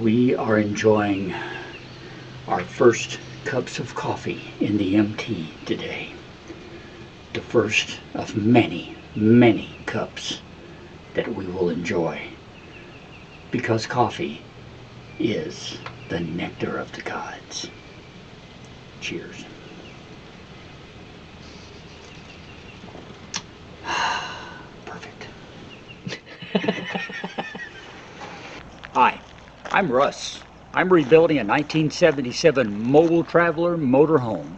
We are enjoying our first cups of coffee in the MT today. The first of many, many cups that we will enjoy, because coffee is the nectar of the gods. Cheers. Perfect. Hi, I'm Russ. I'm rebuilding a 1977 Mobile Traveler Motorhome,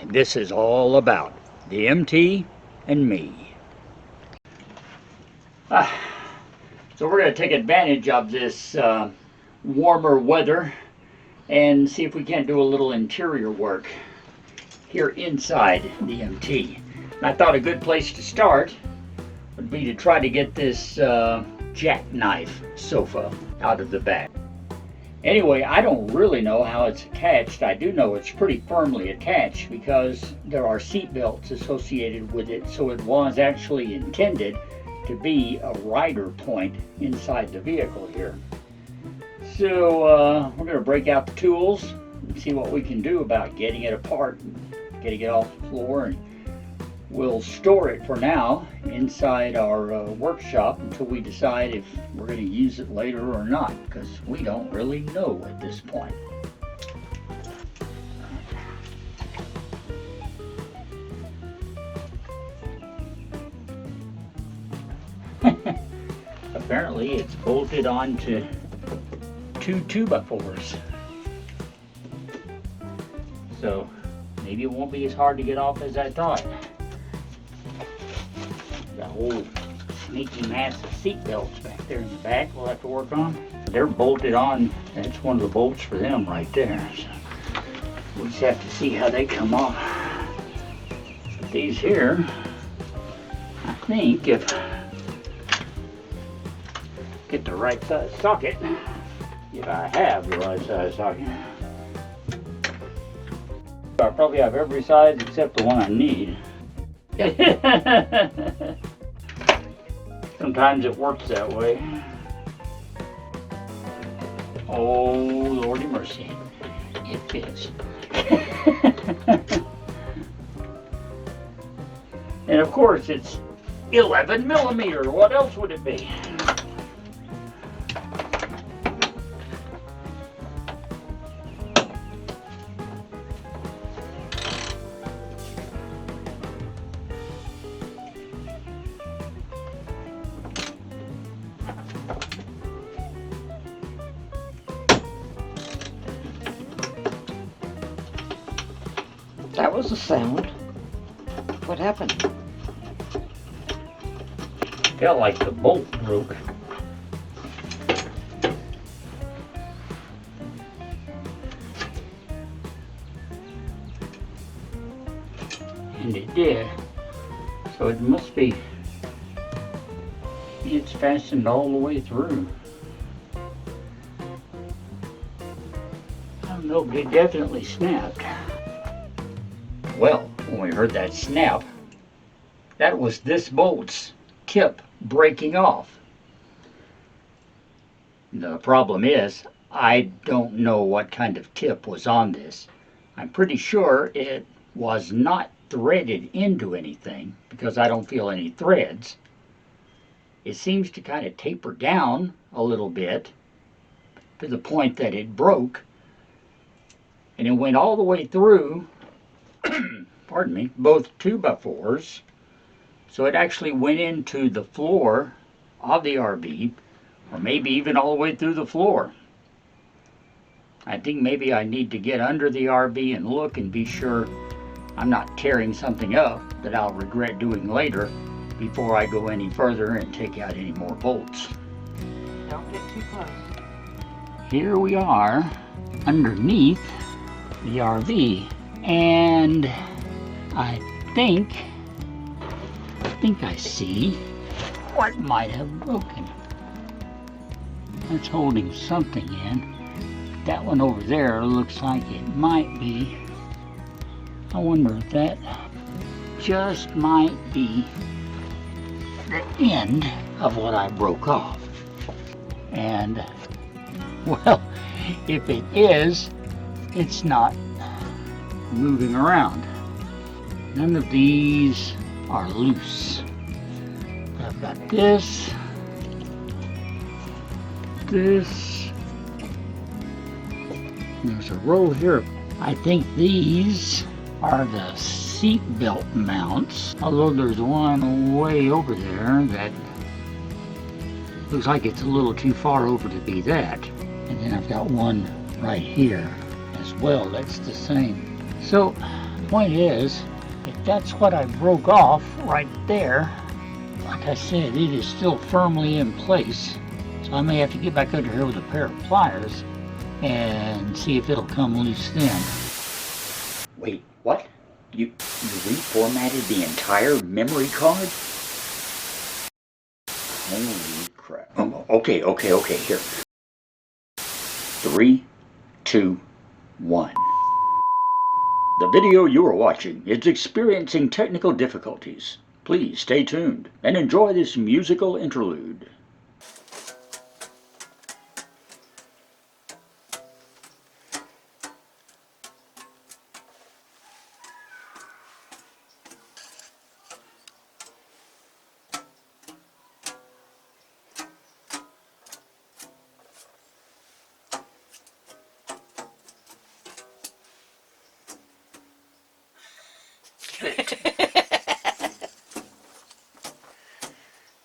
and this is all about the MT and me. So we're going to take advantage of this warmer weather and see if we can't do a little interior work here inside the MT. And I thought a good place to start would be to try to get this jackknife sofa out of the back. Anyway, I don't really know how it's attached. I do know it's pretty firmly attached because there are seat belts associated with it, so it was actually intended to be a rider point inside the vehicle here. So we're going to break out the tools and see what we can do about getting it apart, getting it off the floor, and we'll store it for now inside our workshop until we decide if we're going to use it later or not, because we don't really know at this point. Apparently it's bolted onto two 2x4s. So maybe it won't be as hard to get off as I thought. The whole sneaky mass of seat belts back there in the back we'll have to work on. They're bolted on. That's one of the bolts for them right there. So we just have to see how they come off. But these here, I think if get the right size socket, if I have the right size socket, I probably have every size except the one I need. Sometimes it works that way. Oh, Lordy mercy. It fits. And of course it's 11 millimeter. What else would it be? That was a sound. What happened? Felt like the bolt broke. And it did. So it must be, it's fastened all the way through. I don't know, but it definitely snapped. Well, when we heard that snap, that was this bolt's tip breaking off. The problem is, I don't know what kind of tip was on this. I'm pretty sure it was not threaded into anything because I don't feel any threads. It seems to kind of taper down a little bit to the point that it broke, and it went all the way through pardon me, both 2x4s. So it actually went into the floor of the RV, or maybe even all the way through the floor. I think maybe I need to get under the RV and look and be sure I'm not tearing something up that I'll regret doing later before I go any further and take out any more bolts. Don't get too close. Here we are underneath the RV, and I think I see what might have broken. That's holding something in. That one over there looks like it might be. I wonder if that just might be the end of what I broke off. And Well, if it is, it's not moving around. None of these are loose. I've got this, there's a row here. I think these are the seat belt mounts, although there's one way over there that looks like it's a little too far over to be that. And then I've got one right here as well that's the same. So the point is, if that's what I broke off right there, like I said, it is still firmly in place. So I may have to get back under here with a pair of pliers and see if it'll come loose then. Wait, what? You reformatted the entire memory card? Holy crap. Okay, here. 3, 2, 1. The video you are watching is experiencing technical difficulties. Please stay tuned and enjoy this musical interlude.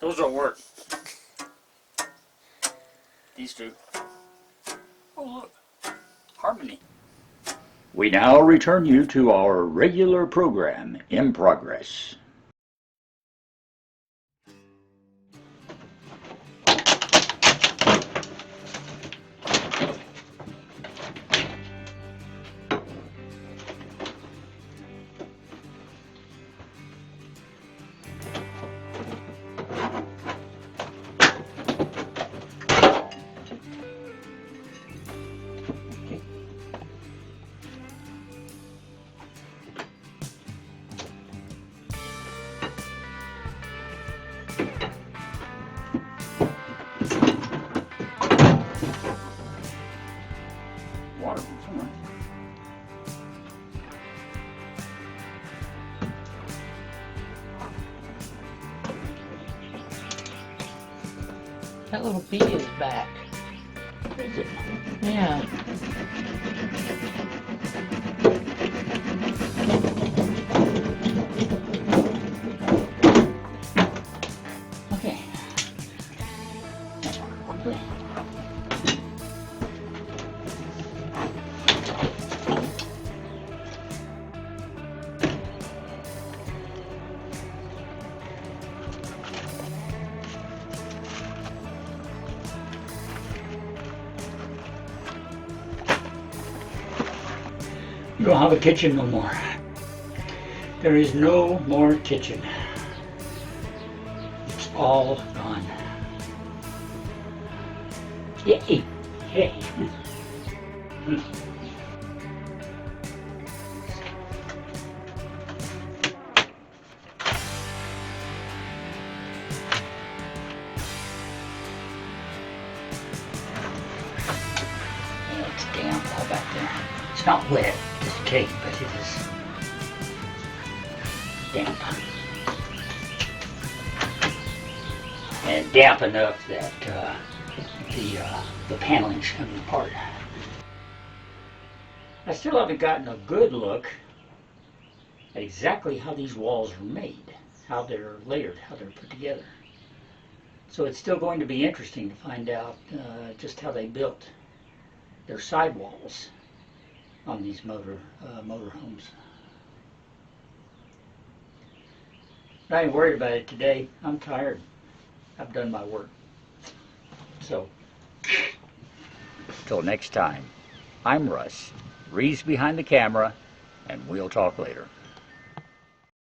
Those don't work. These two. Oh look, harmony. We now return you to our regular program in progress. Water from somewhere. That little bee is back. Is it? Yeah. Okay. Quickly. You don't have a kitchen no more. There is no more kitchen. It's all gone. Yay! Hey! It's damp all back there. It's not wet, it's cake, but it is damp. And damp enough that the paneling's coming apart. I still haven't gotten a good look at exactly how these walls are made, how they're layered, how they're put together. So it's still going to be interesting to find out just how they built their sidewalls on these motorhomes. But I ain't worried about it today. I'm tired. I've done my work. So, till next time, I'm Russ. Ree's behind the camera, and we'll talk later.